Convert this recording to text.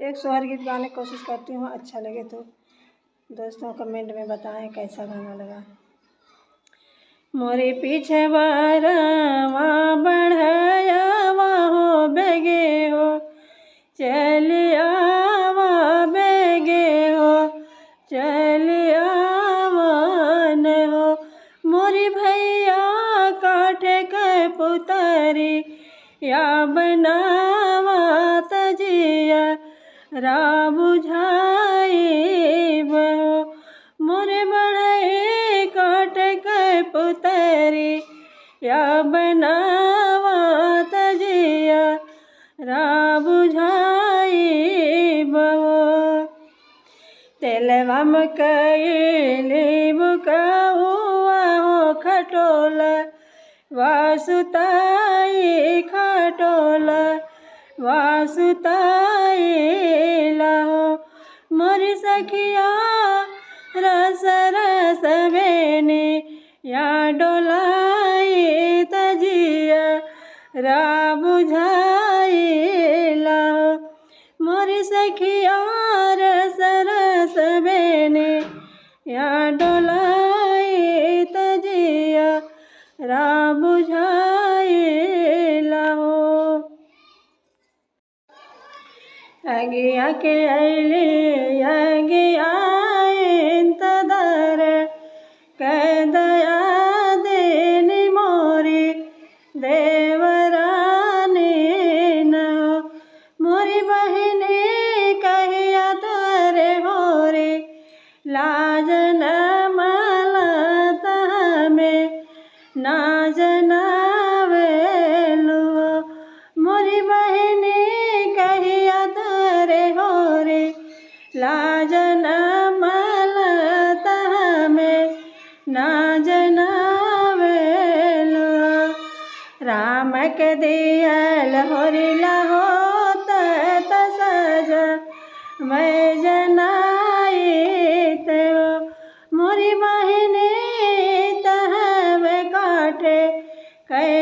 एक सोहर गीत गाने की कोशिश करती हूँ, अच्छा लगे तो दोस्तों कमेंट में बताएं कैसा गाना लगा। मोरे पीछे बारवा बढ़ायावा हो बेगे हो, चल आवा बेगे हो, चल आवन हो। मोरी भैया काठे के पुतरी या बनावा तजिया रा बुझाई बहो। मोरे बड़े काठ के पुतरी या बनावा तजिया रा बुझाई बहो। तेलवा मकई बुकाउआ हो खटोला, वासुताई खटोला वासुताई लाहो। मोरी सखिया रस रस बेने या डोलाई तजिया रा बुझाई लाहो। मोरी सखिया रस रस बेने या डोलाई तजिया रा बुझाई लाहो। अगिया के अली अगिया इंतदर कैदया देनी मोरी देवरानी न। मोरी बहिनी कहिया तोरे होरे लाज न मलत हमें ना जनावेलु। मोरी बहिनी कहिया तोरे होरे लाज न मलत हमें ना जनावेलु। राम के दियल होरिला होत सज मैं जनाई तेओ। मोरी बहिनी तहवे काठे कै